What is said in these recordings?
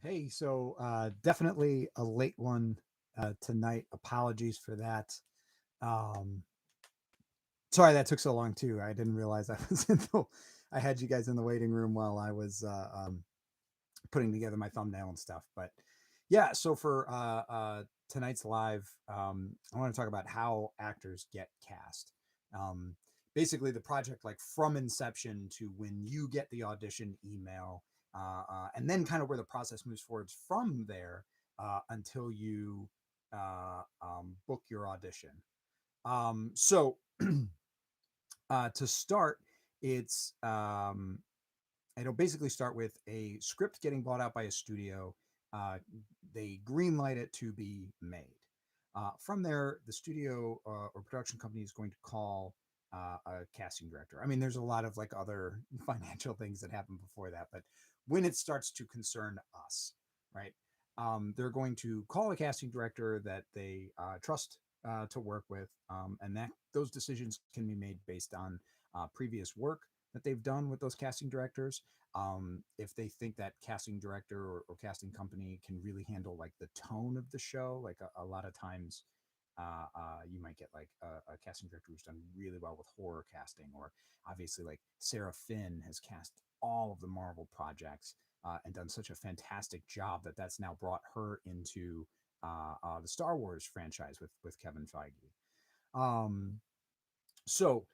Hey, so definitely a late one tonight. Apologies for that. Um, Sorry that took so long too. I didn't realize I was in the. I had you guys in the waiting room while I was putting together my thumbnail and stuff. But yeah, so for tonight's live, I want to talk about how actors get cast. Um, Basically, the project, like from inception to when you get the audition email, and then kind of where the process moves forwards from there until you book your audition. So to start, it's it'll basically start with a script getting bought out by a studio. Uh, they greenlight it to be made. From there, the studio or production company is going to call a casting director. I mean, there's a lot of like other financial things that happen before that, but when it starts to concern us, right? They're going to call a casting director that they trust to work with, and that those decisions can be made based on previous work that they've done with those casting directors. If they think that casting director or casting company can really handle like the tone of the show, like a lot of times you might get like a casting director who's done really well with horror casting, or obviously like Sarah Finn has cast all of the Marvel projects and done such a fantastic job that that's now brought her into the Star Wars franchise with Kevin Feige. Um, so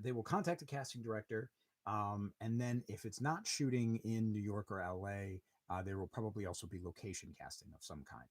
they will contact the casting director, and then if it's not shooting in New York or LA, there will probably also be location casting of some kind.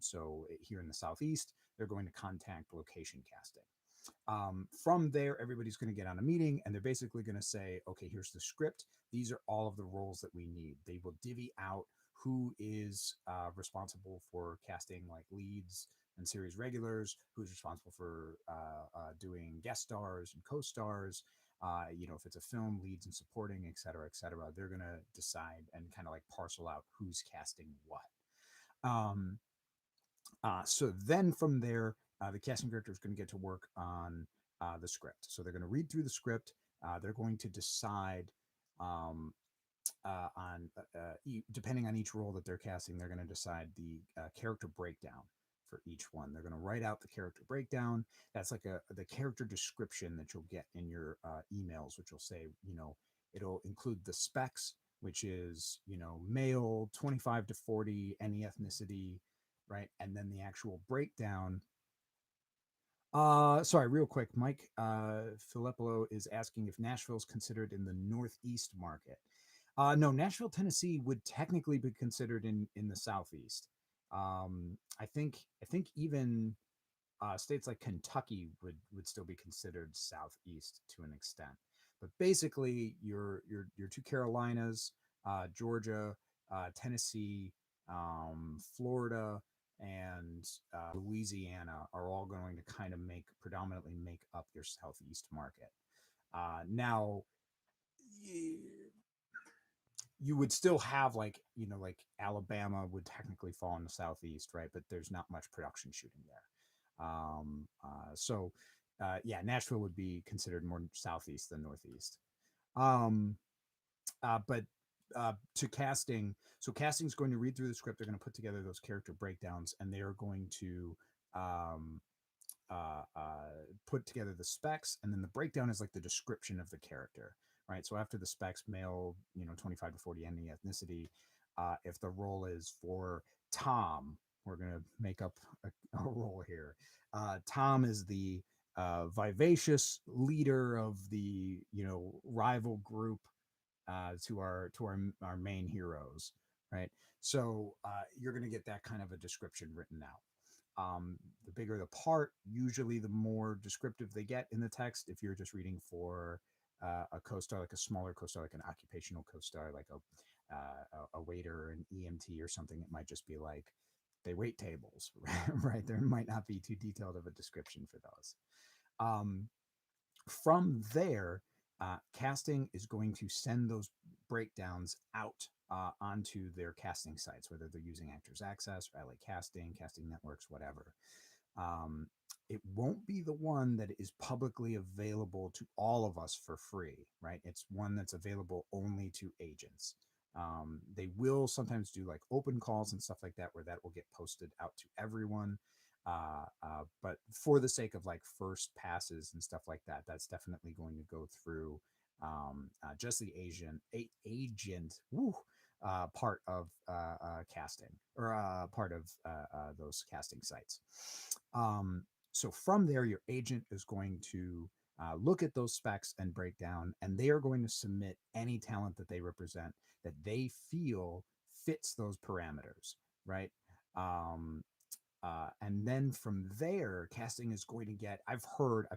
So here in the Southeast, they're going to contact location casting. From there, everybody's going to get on a meeting and they're basically going to say, okay, here's the script. These are all of the roles that we need. They will divvy out who is responsible for casting like leads and series regulars, who's responsible for doing guest stars and co-stars. If it's a film, leads and supporting, et cetera, et cetera. They're going to decide and kind of like parcel out who's casting what. Um, so then from there, the casting director is going to get to work on the script. So they're going to read through the script. They're going to decide um, depending on each role that they're casting, they're going to decide the character breakdown for each one. They're going to write out the character breakdown. That's like the character description that you'll get in your emails, which will say, it'll include the specs, which is, male, 25 to 40, any ethnicity, right? And then the actual breakdown. Sorry, real quick, Mike Filippolo is asking if Nashville is considered in the Northeast market. No, Nashville, Tennessee would technically be considered in the Southeast. I think even states like Kentucky would still be considered Southeast to an extent. But basically, your two Carolinas, Georgia, Tennessee, Florida, and Louisiana are all going to kind of predominantly make up your Southeast market. Now, you would still have like like Alabama would technically fall in the Southeast, right? But there's not much production shooting there. Yeah, Nashville would be considered more Southeast than Northeast. Um, but to casting, so casting is going to read through the script. They're going to put together those character breakdowns, and they are going to um, put together the specs, and then the breakdown is like the description of the character, right? So after the specs, male, 25 to 40, any ethnicity. If the role is for Tom, we're gonna make up a role here. Tom is the vivacious leader of the rival group to our main heroes, right? So you're going to get that kind of a description written out. The bigger the part, usually the more descriptive they get in the text. If you're just reading for a co-star, like a smaller co-star, like an occupational co-star, like a waiter, an EMT, or something, it might just be like they wait tables, right? There might not be too detailed of a description for those. Um, from there, casting is going to send those breakdowns out onto their casting sites, whether they're using Actors Access or LA Casting, Casting Networks, whatever. Um, it won't be the one that is publicly available to all of us for free, right? It's one that's available only to agents. They will sometimes do like open calls and stuff like that, where that will get posted out to everyone. But for the sake of like first passes and stuff like that, that's definitely going to go through just the agent part of casting, or part of those casting sites. So from there, your agent is going to look at those specs and break down, and they are going to submit any talent that they represent that they feel fits those parameters, right? Um, and then from there, casting is going to get, I've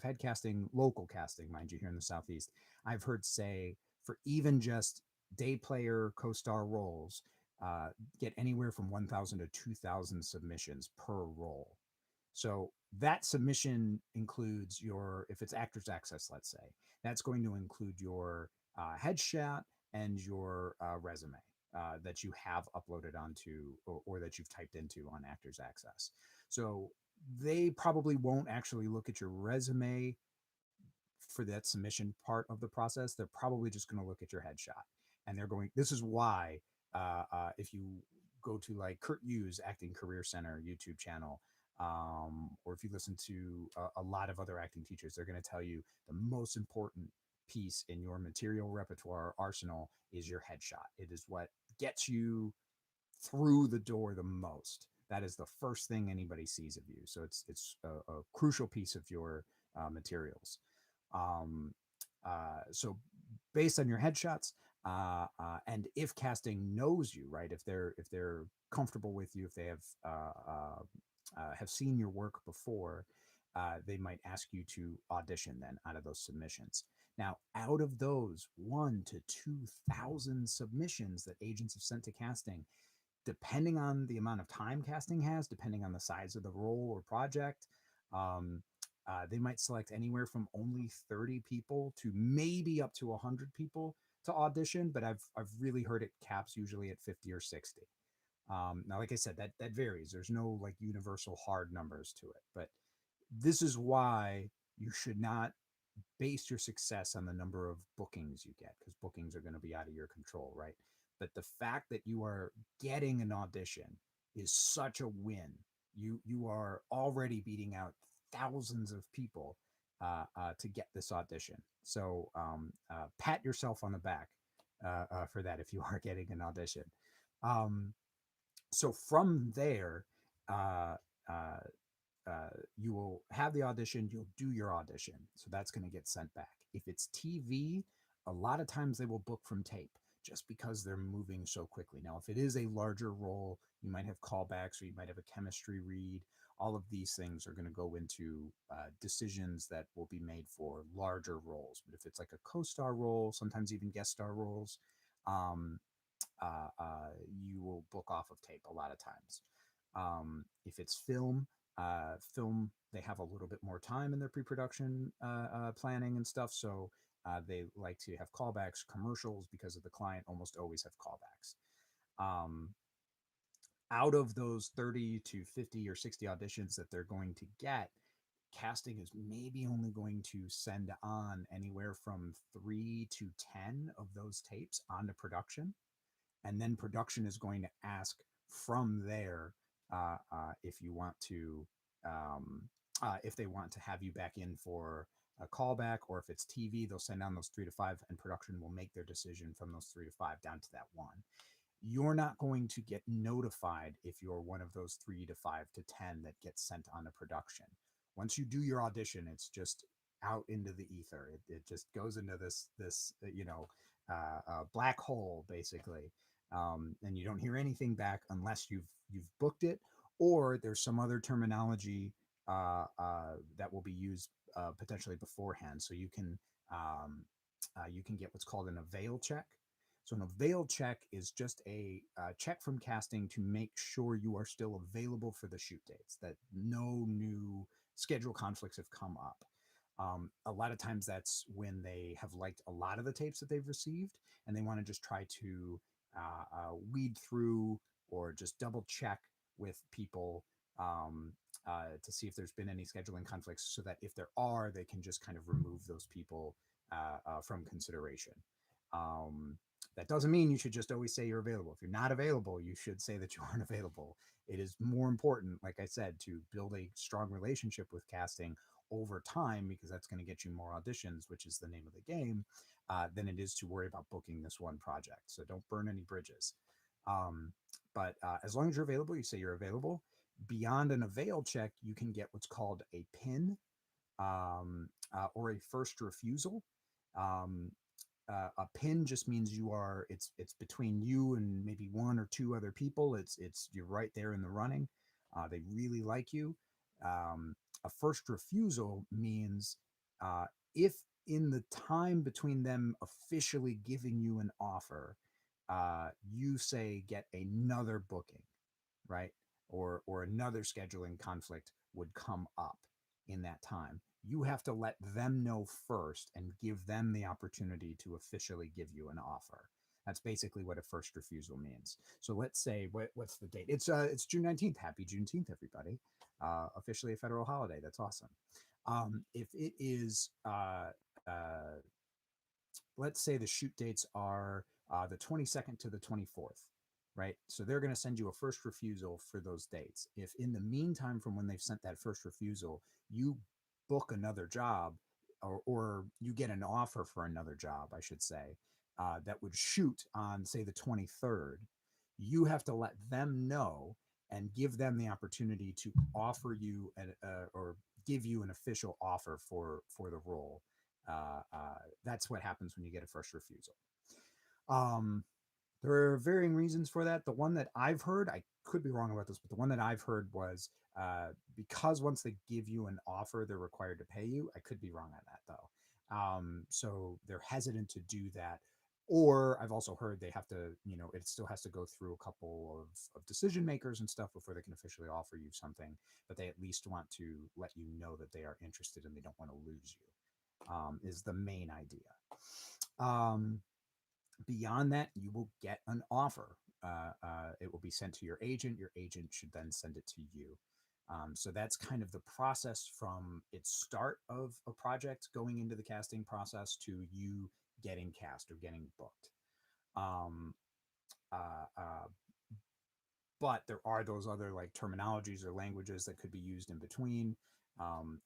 had casting, local casting, mind you, here in the Southeast. I've heard say for even just day player co star roles, uh, get anywhere from 1,000 to 2,000 submissions per role. So that submission includes your, if it's Actors Access, let's say, that's going to include your headshot and your resume that you have uploaded onto, or that you've typed into on Actors Access. So they probably won't actually look at your resume for that submission part of the process. They're probably just going to look at your headshot, and they're going. This is why if you go to like Kurt Yu's Acting Career Center YouTube channel, or if you listen to a lot of other acting teachers, they're going to tell you the most important piece in your material repertoire arsenal is your headshot. It is what gets you through the door the most. That is the first thing anybody sees of you. So it's a crucial piece of your materials. Um, so based on your headshots, and if casting knows you, right, if they're comfortable with you, if they have seen your work before, they might ask you to audition then out of those submissions. Now, out of those 1 to 2,000 submissions that agents have sent to casting, depending on the amount of time casting has, depending on the size of the role or project, um, they might select anywhere from only 30 people to maybe up to 100 people to audition. But I've really heard it caps usually at 50 or 60. Now, like I said, that varies. There's no like universal hard numbers to it, but this is why you should not base your success on the number of bookings you get, because bookings are going to be out of your control, right? But the fact that you are getting an audition is such a win. You are already beating out thousands of people to get this audition. So pat yourself on the back for that if you are getting an audition. Um, so from there, uh, uh, you will have the audition, you'll do your audition. So that's going to get sent back. If it's TV, a lot of times they will book from tape just because they're moving so quickly. Now, if it is a larger role, you might have callbacks, or you might have a chemistry read. All of these things are going to go into decisions that will be made for larger roles. But if it's like a co star role, sometimes even guest star roles, um, you will book off of tape a lot of times. If it's film, they have a little bit more time in their pre-production planning and stuff, so they like to have callbacks. Commercials, because of the client, almost always have callbacks. Um, Out of those 30 to 50 or 60 auditions that they're going to get, casting is maybe only going to send on anywhere from 3 to 10 of those tapes onto production, and then production is going to ask from there if you want to if they want to have you back in for a callback, or if it's TV, they'll send down those 3 to 5, and production will make their decision from those 3 to 5 down to that one. You're not going to get notified if you're one of those 3 to 5 to 10 that gets sent on to production. Once you do your audition, it's just out into the ether. It just goes into this black hole basically, and you don't hear anything back unless you've booked it, or there's some other terminology that will be used potentially beforehand. So you can get what's called an avail check. So an avail check is just a check from casting to make sure you are still available for the shoot dates, that no new schedule conflicts have come up. A lot of times that's when they have liked a lot of the tapes that they've received, and they want to just try to weed through or just double check with people to see if there's been any scheduling conflicts, so that if there are, they can just kind of remove those people from consideration. Um, that doesn't mean you should just always say you're available. If you're not available, you should say that you aren't available. It is more important, like I said, to build a strong relationship with casting over time, because that's going to get you more auditions, which is the name of the game, than it is to worry about booking this one project. So don't burn any bridges. Um, but as long as you're available, you say you're available. Beyond an avail check, you can get what's called a pin, or a first refusal. Um, a pin just means it's between you and maybe one or two other people. It's you're right there in the running. They really like you. Um, a first refusal means, uh, if in the time between them officially giving you an offer, you say get another booking, right? Or another scheduling conflict would come up in that time. You have to let them know first and give them the opportunity to officially give you an offer. That's basically what a first refusal means. So let's say what's the date? It's June 19th. Happy Juneteenth, everybody. Officially a federal holiday. That's awesome. If it is let's say the shoot dates are the 22nd to the 24th, right? So they're going to send you a first refusal for those dates. If in the meantime, from when they've sent that first refusal, you book another job, or you get an offer for another job, I should say, that would shoot on, say, the 23rd, you have to let them know and give them the opportunity to offer you or give you an official offer for the role. That's what happens when you get a first refusal. Um, there are varying reasons for that. The one that I've heard, I could be wrong about this, but the one that I've heard was, because once they give you an offer, they're required to pay you. I could be wrong on that though. So they're hesitant to do that. Or I've also heard they have to, it still has to go through a couple of decision makers and stuff before they can officially offer you something. But they at least want to let you know that they are interested and they don't want to lose you, is the main idea. Um, Beyond that, you will get an offer. It will be sent to your agent. Your agent should then send it to you. So that's kind of the process from its start of a project going into the casting process to you getting cast or getting booked. Um, uh, uh, but there are those other like terminologies or languages that could be used in between.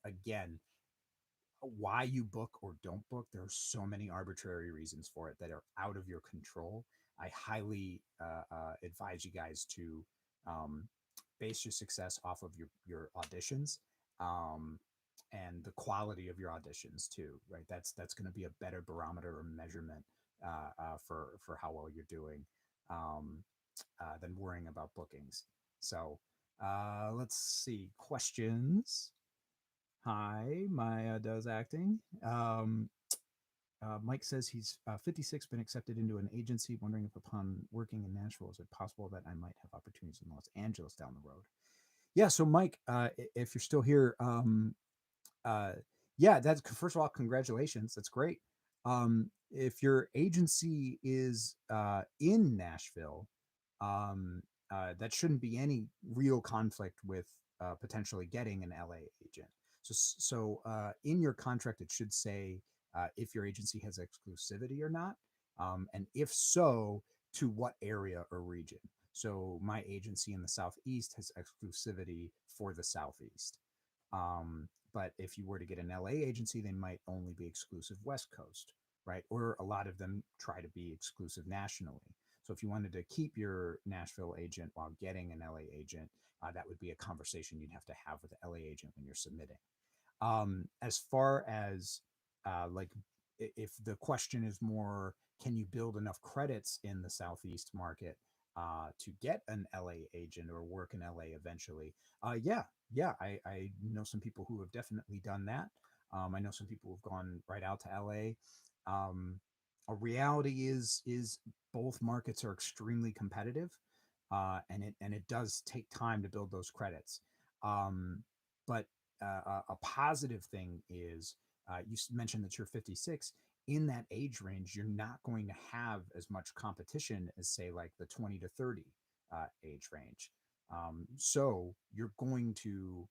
Again, why you book or don't book, there are so many arbitrary reasons for it that are out of your control. I highly advise you guys to um, base your success off of your auditions, um, and the quality of your auditions too. Right, that's going to be a better barometer or measurement for how well you're doing, um, than worrying about bookings. So let's see questions. Hi, Maya does acting. Mike says he's 56, been accepted into an agency, wondering if upon working in Nashville, is it possible that I might have opportunities in Los Angeles down the road? Yeah, so Mike, if you're still here, uh, yeah, that's first of all, congratulations. That's great. If your agency is in Nashville, that shouldn't be any real conflict with potentially getting an LA agent. So in your contract, it should say if your agency has exclusivity or not, and if so, to what area or region. So my agency in the Southeast has exclusivity for the Southeast. But if you were to get an LA agency, they might only be exclusive West Coast, right? Or a lot of them try to be exclusive nationally. So if you wanted to keep your Nashville agent while getting an LA agent, that would be a conversation you'd have to have with the LA agent when you're submitting. As far as like, if the question is more, can you build enough credits in the Southeast market to get an LA agent or work in LA eventually? Yeah, I know some people who have definitely done that. I know some people who've gone right out to LA. Um, a reality is both markets are extremely competitive, and it does take time to build those credits. But a positive thing is, you mentioned that you're 56. In that age range, you're not going to have as much competition as, say, like the 20 to 30 age range. So you're going to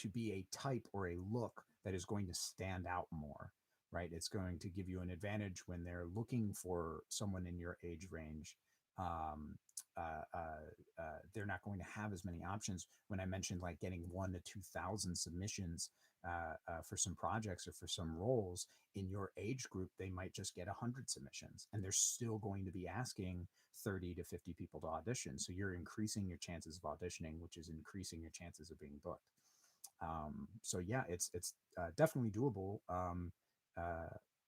be a type or a look that is going to stand out more, right? It's going to give you an advantage when they're looking for someone in your age range. Um, they're not going to have as many options. When I mentioned like getting 1 to 2,000 submissions for some projects or for some roles in your age group, they might just get 100 submissions, and they're still going to be asking 30 to 50 people to audition. So you're increasing your chances of auditioning, which is increasing your chances of being booked. So yeah, it's definitely doable. Uh,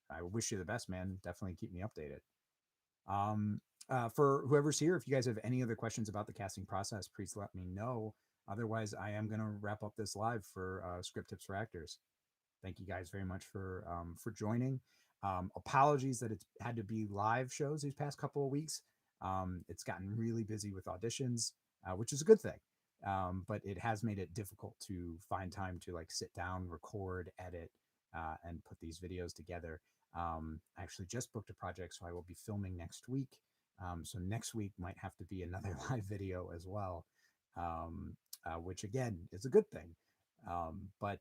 I wish you the best, man. Definitely keep me updated. Um, for whoever's here, if you guys have any other questions about the casting process, please let me know. Otherwise, I am going to wrap up this live for Script Tips for Actors. Thank you guys very much for joining. Apologies that it's had to be live shows these past couple of weeks. It's gotten really busy with auditions, which is a good thing. But it has made it difficult to find time to like sit down, record, edit, and put these videos together. I actually just booked a project, so I will be filming next week. So next week might have to be another live video as well, which again is a good thing. But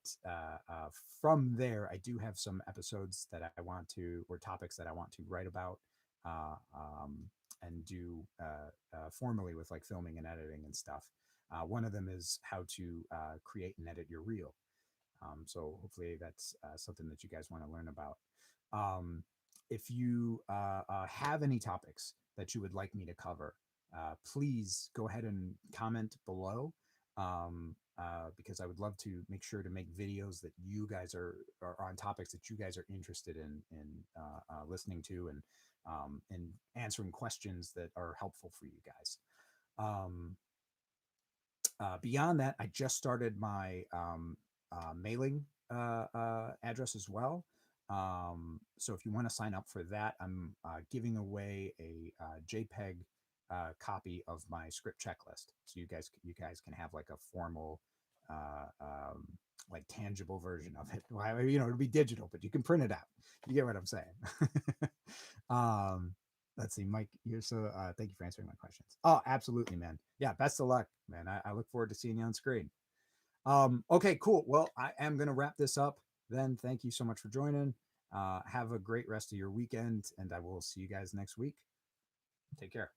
from there, I do have some episodes that I want to, or topics that I want to write about uh, um, and do formally with like filming and editing and stuff. One of them is how to create and edit your reel. So hopefully that's something that you guys want to learn about. Um, if you have any topics that you would like me to cover, please go ahead and comment below, because I would love to make sure to make videos that you guys are on topics that you guys are interested in listening to, and answering questions that are helpful for you guys. Um, Beyond that, I just started my mailing address as well. So if you want to sign up for that, I'm giving away a JPEG copy of my script checklist, so you guys can have like a formal, uh, um, like tangible version of it. Well, it'll be digital, but you can print it out. You get what I'm saying? um, let's see, Mike, you're so thank you for answering my questions. Oh, absolutely, man. Yeah, best of luck, man. I look forward to seeing you on screen. Okay, cool. Well, I am gonna wrap this up then. Thank you so much for joining. Have a great rest of your weekend, and I will see you guys next week. Take care.